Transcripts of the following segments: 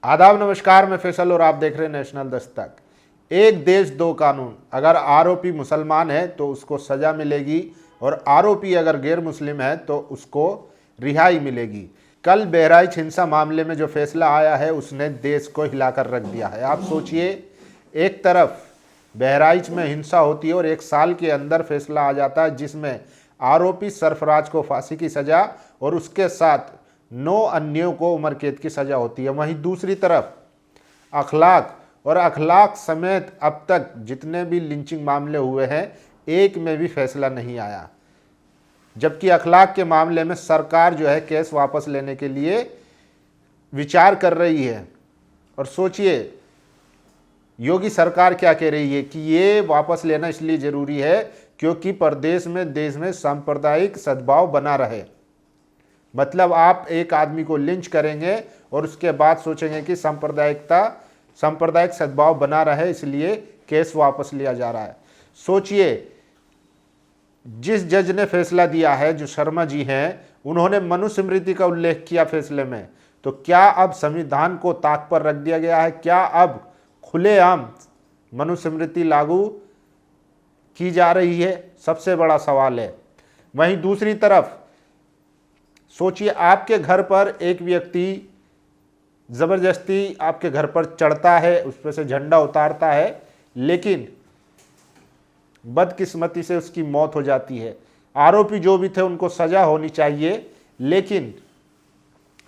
आदाब नमस्कार, मैं फैसल और आप देख रहे हैं नेशनल दस्तक। एक देश दो कानून। अगर आरोपी मुसलमान है तो उसको सज़ा मिलेगी और आरोपी अगर गैर मुस्लिम है तो उसको रिहाई मिलेगी। कल बहराइच हिंसा मामले में जो फैसला आया है उसने देश को हिलाकर रख दिया है। आप सोचिए, एक तरफ बहराइच में हिंसा होती है और एक साल के अंदर फैसला आ जाता है जिसमें आरोपी सरफराज को फांसी की सज़ा और उसके साथ 9 अन्यों को उम्र कैद की सज़ा होती है। वहीं दूसरी तरफ अखलाक समेत अब तक जितने भी लिंचिंग मामले हुए हैं एक में भी फैसला नहीं आया, जबकि अखलाक के मामले में सरकार जो है केस वापस लेने के लिए विचार कर रही है। और सोचिए योगी सरकार क्या कह रही है कि ये वापस लेना इसलिए ज़रूरी है क्योंकि देश में सांप्रदायिक सद्भाव बना रहे। मतलब आप एक आदमी को लिंच करेंगे और उसके बाद सोचेंगे कि सांप्रदायिक सद्भाव बना रहे, इसलिए केस वापस लिया जा रहा है। सोचिए, जिस जज ने फैसला दिया है, जो शर्मा जी हैं, उन्होंने मनुस्मृति का उल्लेख किया फैसले में, तो क्या अब संविधान को ताक पर रख दिया गया है? क्या अब खुलेआम मनुस्मृति लागू की जा रही है? सबसे बड़ा सवाल है। वहीं दूसरी तरफ सोचिए, आपके घर पर एक व्यक्ति ज़बरदस्ती आपके घर पर चढ़ता है, उस पर से झंडा उतारता है, लेकिन बदकिस्मती से उसकी मौत हो जाती है। आरोपी जो भी थे उनको सज़ा होनी चाहिए, लेकिन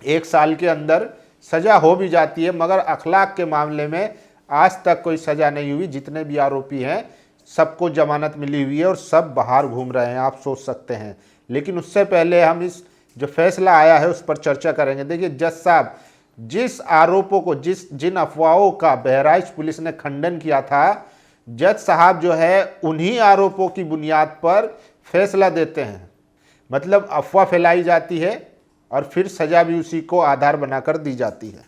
1 साल के अंदर सज़ा हो भी जाती है, मगर अखलाक के मामले में आज तक कोई सज़ा नहीं हुई। जितने भी आरोपी हैं सबको जमानत मिली हुई है और सब बाहर घूम रहे हैं, आप सोच सकते हैं। लेकिन उससे पहले हम इस जो फैसला आया है उस पर चर्चा करेंगे। देखिए जज साहब, जिस आरोपों को जिन अफवाहों का बहराइच पुलिस ने खंडन किया था, जज साहब जो है उन्हीं आरोपों की बुनियाद पर फैसला देते हैं। मतलब अफवाह फैलाई जाती है और फिर सजा भी उसी को आधार बनाकर दी जाती है।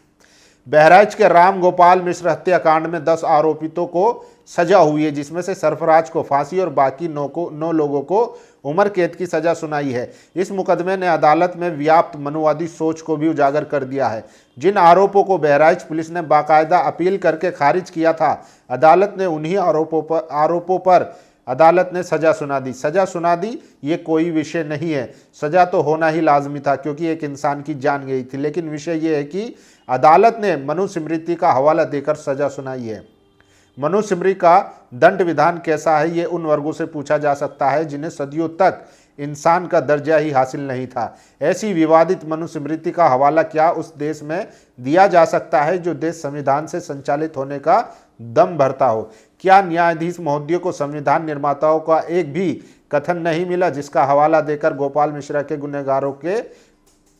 बहराइच के राम गोपाल मिश्र हत्याकांड में 10 आरोपितों को सजा हुई है, जिसमें से सरफराज को फांसी और बाकी 9 लोगों को उम्र कैद की सजा सुनाई है। इस मुकदमे ने अदालत में व्याप्त मनुवादी सोच को भी उजागर कर दिया है। जिन आरोपों को बहराइच पुलिस ने बाकायदा अपील करके खारिज किया था, अदालत ने उन्हीं आरोपों पर अदालत ने सजा सुना दी। ये कोई विषय नहीं है, सजा तो होना ही लाजमी था क्योंकि एक इंसान की जान गई थी। लेकिन विषय ये है कि अदालत ने मनुस्मृति का हवाला देकर सजा सुनाई है। मनुस्मृति का दंड विधान कैसा है, ये उन वर्गों से पूछा जा सकता है जिन्हें सदियों तक इंसान का दर्जा ही हासिल नहीं था। ऐसी विवादित मनुस्मृति का हवाला क्या उस देश में दिया जा सकता है जो देश संविधान से संचालित होने का दम भरता हो? क्या न्यायाधीश महोदय को संविधान निर्माताओं का एक भी कथन नहीं मिला जिसका हवाला देकर गोपाल मिश्रा के गुनहगारों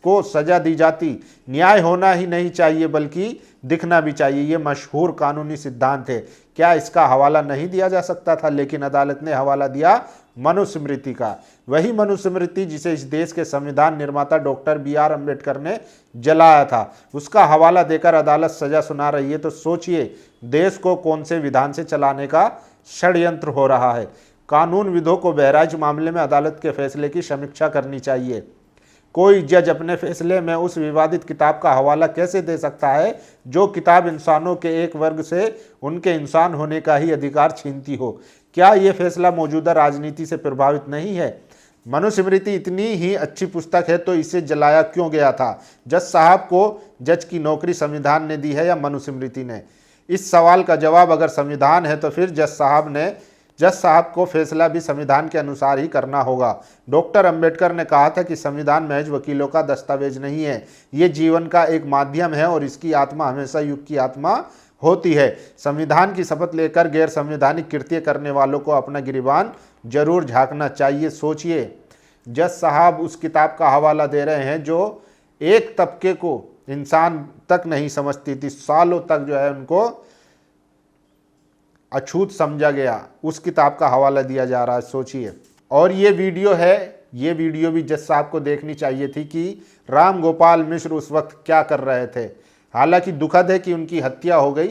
को सजा दी जाती? न्याय होना ही नहीं चाहिए बल्कि दिखना भी चाहिए, ये मशहूर कानूनी सिद्धांत है। क्या इसका हवाला नहीं दिया जा सकता था? लेकिन अदालत ने हवाला दिया मनुस्मृति का। वही मनुस्मृति जिसे इस देश के संविधान निर्माता डॉक्टर BR अम्बेडकर ने जलाया था, उसका हवाला देकर अदालत सजा सुना रही है। तो सोचिए देश को कौन से विधान से चलाने का षड्यंत्र हो रहा है। कानूनविदों को बहराइच मामले में अदालत के फैसले की समीक्षा करनी चाहिए। कोई जज अपने फैसले में उस विवादित किताब का हवाला कैसे दे सकता है जो किताब इंसानों के एक वर्ग से उनके इंसान होने का ही अधिकार छीनती हो? क्या ये फैसला मौजूदा राजनीति से प्रभावित नहीं है? मनुस्मृति इतनी ही अच्छी पुस्तक है तो इसे जलाया क्यों गया था? जज साहब को जज की नौकरी संविधान ने दी है या मनुस्मृति ने? इस सवाल का जवाब अगर संविधान है तो फिर जज साहब को फैसला भी संविधान के अनुसार ही करना होगा। डॉक्टर अंबेडकर ने कहा था कि संविधान महज वकीलों का दस्तावेज नहीं है, ये जीवन का एक माध्यम है और इसकी आत्मा हमेशा युग की आत्मा होती है। संविधान की शपथ लेकर गैर संवैधानिक कृत्य करने वालों को अपना गिरबान जरूर झांकना चाहिए। सोचिए, जज साहब उस किताब का हवाला दे रहे हैं जो एक तबके को इंसान तक नहीं समझती थी, सालों तक जो है उनको अछूत समझा गया, उस किताब का हवाला दिया जा रहा है। सोचिए। और ये वीडियो भी जज साहब को देखनी चाहिए थी कि राम गोपाल मिश्र उस वक्त क्या कर रहे थे। हालांकि दुखद है कि उनकी हत्या हो गई,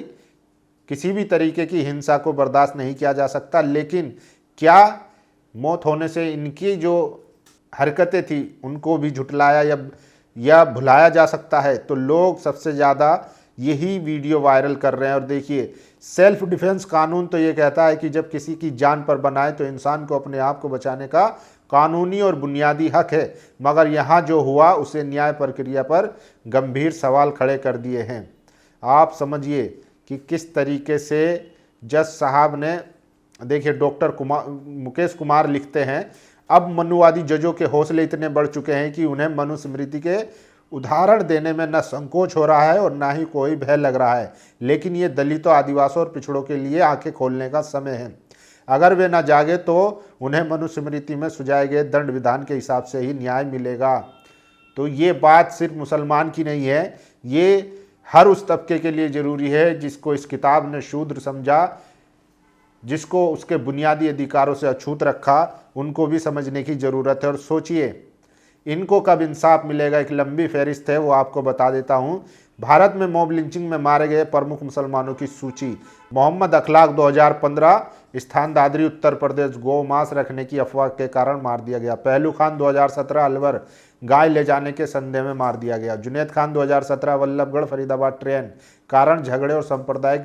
किसी भी तरीके की हिंसा को बर्दाश्त नहीं किया जा सकता, लेकिन क्या मौत होने से इनकी जो हरकतें थी उनको भी झुटलाया या भुलाया जा सकता है? तो लोग सबसे ज़्यादा यही वीडियो वायरल कर रहे हैं। और देखिए, सेल्फ डिफेंस कानून तो ये कहता है कि जब किसी की जान पर बनाए तो इंसान को अपने आप को बचाने का कानूनी और बुनियादी हक है, मगर यहाँ जो हुआ उसे न्याय प्रक्रिया पर गंभीर सवाल खड़े कर दिए हैं। आप समझिए कि किस तरीके से जज साहब ने, देखिए डॉक्टर मुकेश कुमार लिखते हैं, अब मनुवादी जजों के हौसले इतने बढ़ चुके हैं कि उन्हें मनुस्मृति के उदाहरण देने में न संकोच हो रहा है और ना ही कोई भय लग रहा है। लेकिन ये दलितों, आदिवासियों और पिछड़ों के लिए आंखें खोलने का समय है। अगर वे न जागे तो उन्हें मनुस्मृति में सुझाए गए दंड विधान के हिसाब से ही न्याय मिलेगा। तो ये बात सिर्फ मुसलमान की नहीं है, ये हर उस तबके के लिए ज़रूरी है जिसको इस किताब ने शूद्र समझा, जिसको उसके बुनियादी अधिकारों से अछूत रखा, उनको भी समझने की ज़रूरत है। और सोचिए इनको कब इंसाफ मिलेगा। एक लंबी फहरिस्त है, वो आपको बता देता हूँ। भारत में मॉब लिंचिंग में मारे गए प्रमुख मुसलमानों की सूची। मोहम्मद अखलाक 2015, स्थान दादरी उत्तर प्रदेश, गौ मांस रखने की अफवाह के कारण मार दिया गया। पहलू खान 2017, अलवर, गाय ले जाने के संदेह में मार दिया गया। जुनैद खान 2017, वल्लभगढ़ फरीदाबाद, ट्रेन कारण झगड़े और सांप्रदायिक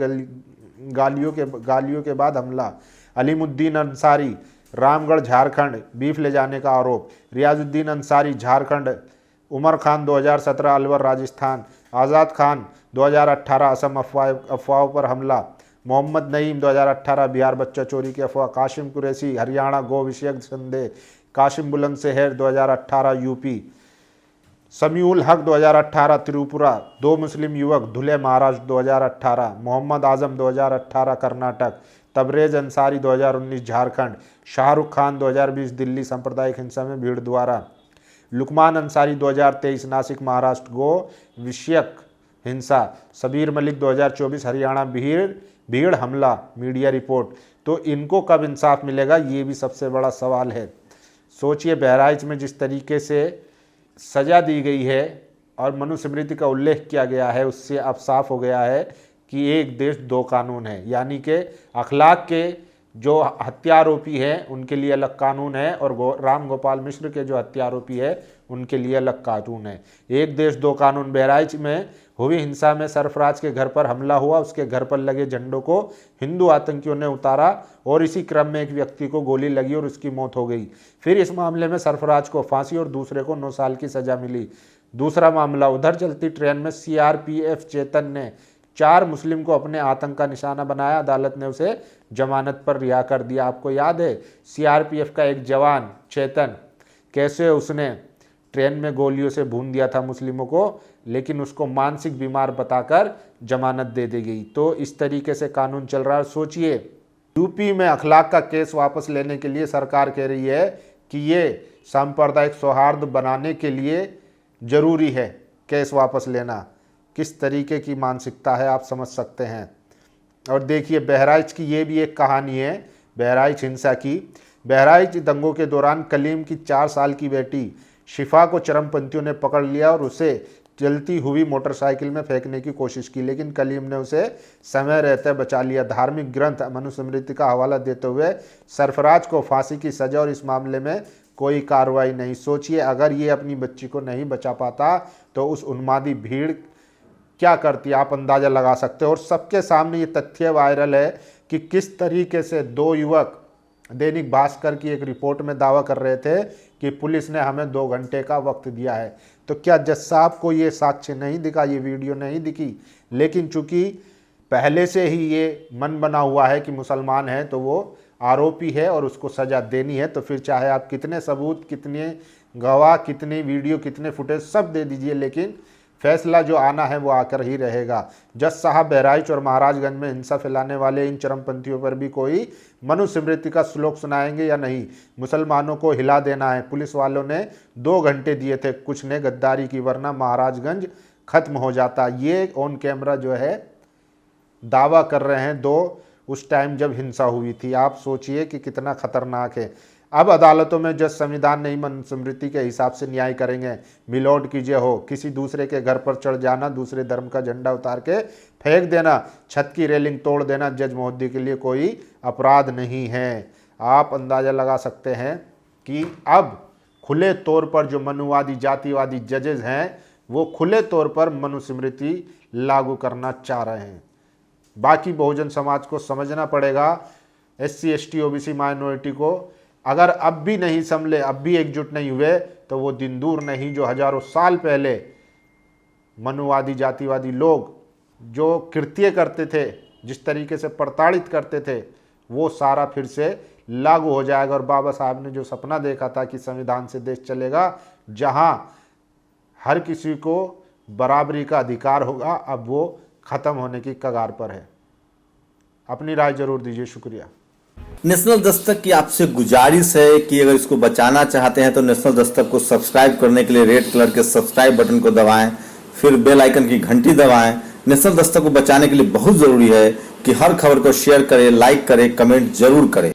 गालियों के बाद हमला। अलीमुद्दीन अंसारी, रामगढ़ झारखंड, बीफ ले जाने का आरोप। रियाजुद्दीन अंसारी, झारखंड। उमर खान 2017, अलवर राजस्थान। आज़ाद खान 2018, असम, अफवाहों पर हमला। मोहम्मद नईम 2018, बिहार, बच्चा चोरी की अफवाह। काशिम कुरैशी, हरियाणा, गो विषयक संदेह। काशिम बुलंदशहर 2018, यूपी। समीउल हक 2018, त्रिपुरा। 2 मुस्लिम युवक, धुले, महाराष्ट्र 2018। मोहम्मद आजम 2018, कर्नाटक। तबरेज अंसारी 2019, झारखंड। शाहरुख खान 2020, दिल्ली, सांप्रदायिक हिंसा में भीड़ द्वारा। लुकमान अंसारी 2023, नासिक, महाराष्ट्र, गो विषयक हिंसा। सबीर मलिक 2024, हरियाणा, भीड़ हमला, मीडिया रिपोर्ट। तो इनको कब इंसाफ मिलेगा, ये भी सबसे बड़ा सवाल है। सोचिए बहराइच में जिस तरीके से सज़ा दी गई है और मनुस्मृति का उल्लेख किया गया है, उससे अब साफ हो गया है कि एक देश दो कानून है। यानी कि अखलाक के जो हत्यारोपी हैं उनके लिए अलग कानून है और राम गोपाल मिश्र के जो हत्यारोपी है उनके लिए अलग कानून है। एक देश दो कानून। बहराइच में हुई हिंसा में सरफराज के घर पर हमला हुआ, उसके घर पर लगे झंडों को हिंदू आतंकियों ने उतारा और इसी क्रम में एक व्यक्ति को गोली लगी और उसकी मौत हो गई। फिर इस मामले में सरफराज को फांसी और दूसरे को 9 साल की सजा मिली। दूसरा मामला, उधर चलती ट्रेन में सीआरपीएफ चेतन ने 4 मुस्लिम को अपने आतंक का निशाना बनाया, अदालत ने उसे जमानत पर रिहा कर दिया। आपको याद है सीआरपीएफ का एक जवान चेतन, कैसे उसने ट्रेन में गोलियों से भून दिया था मुस्लिमों को, लेकिन उसको मानसिक बीमार बताकर जमानत दे दी गई। तो इस तरीके से कानून चल रहा है। सोचिए यूपी में अखलाक का केस वापस लेने के लिए सरकार कह रही है कि ये सांप्रदायिक सौहार्द बनाने के लिए जरूरी है केस वापस लेना। किस तरीके की मानसिकता है आप समझ सकते हैं। और देखिए बहराइच की ये भी एक कहानी है, बहराइच हिंसा की। बहराइच दंगों के दौरान कलीम की 4 साल की बेटी शिफा को चरमपंथियों ने पकड़ लिया और उसे चलती हुई मोटरसाइकिल में फेंकने की कोशिश की, लेकिन कलीम ने उसे समय रहते बचा लिया। धार्मिक ग्रंथ मनुस्मृति का हवाला देते हुए सरफराज को फांसी की सजा और इस मामले में कोई कार्रवाई नहीं। सोचिए अगर ये अपनी बच्ची को नहीं बचा पाता तो उस उन्मादी भीड़ क्या करती, आप अंदाज़ा लगा सकते हो। और सबके सामने ये तथ्य वायरल है कि किस तरीके से 2 युवक दैनिक भास्कर की एक रिपोर्ट में दावा कर रहे थे कि पुलिस ने हमें 2 घंटे का वक्त दिया है। तो क्या जज साहब को ये साक्ष्य नहीं दिखा, ये वीडियो नहीं दिखी? लेकिन चूंकि पहले से ही ये मन बना हुआ है कि मुसलमान है तो वो आरोपी है और उसको सज़ा देनी है, तो फिर चाहे आप कितने सबूत, कितने गवाह, कितनी वीडियो, कितने फुटेज सब दे दीजिए, लेकिन फैसला जो आना है वो आकर ही रहेगा। जज साहब बहराइच और महाराजगंज में हिंसा फैलाने वाले इन चरमपंथियों पर भी कोई मनुस्मृति का श्लोक सुनाएंगे या नहीं? मुसलमानों को हिला देना है। पुलिस वालों ने 2 घंटे दिए थे, कुछ ने गद्दारी की, वरना महाराजगंज खत्म हो जाता। ये ऑन कैमरा जो है दावा कर रहे हैं 2 उस टाइम जब हिंसा हुई थी। आप सोचिए कि कितना खतरनाक है। अब अदालतों में जज संविधान नहीं मनुस्मृति के हिसाब से न्याय करेंगे। मिलोड कीजिए हो, किसी दूसरे के घर पर चढ़ जाना, दूसरे धर्म का झंडा उतार के फेंक देना, छत की रेलिंग तोड़ देना जज महोदय के लिए कोई अपराध नहीं है। आप अंदाज़ा लगा सकते हैं कि अब खुले तौर पर जो मनुवादी जातिवादी जजेस हैं वो खुले तौर पर मनुस्मृति लागू करना चाह रहे हैं। बाकी बहुजन समाज को समझना पड़ेगा, SC ST OBC माइनॉरिटी को अगर अब भी नहीं संभले, अब भी एकजुट नहीं हुए तो वो दिन दूर नहीं जो हजारों साल पहले मनुवादी जातिवादी लोग जो कृत्य करते थे, जिस तरीके से प्रताड़ित करते थे, वो सारा फिर से लागू हो जाएगा। और बाबा साहब ने जो सपना देखा था कि संविधान से देश चलेगा जहां हर किसी को बराबरी का अधिकार होगा, अब वो खत्म होने की कगार पर है। अपनी राय जरूर दीजिए। शुक्रिया। नेशनल दस्तक की आपसे गुजारिश है कि अगर इसको बचाना चाहते हैं तो नेशनल दस्तक को सब्सक्राइब करने के लिए रेड कलर के सब्सक्राइब बटन को दबाएं, फिर बेल आइकन की घंटी दबाएं। नेशनल दस्तक को बचाने के लिए बहुत जरूरी है कि हर खबर को शेयर करें, लाइक करें, कमेंट जरूर करें।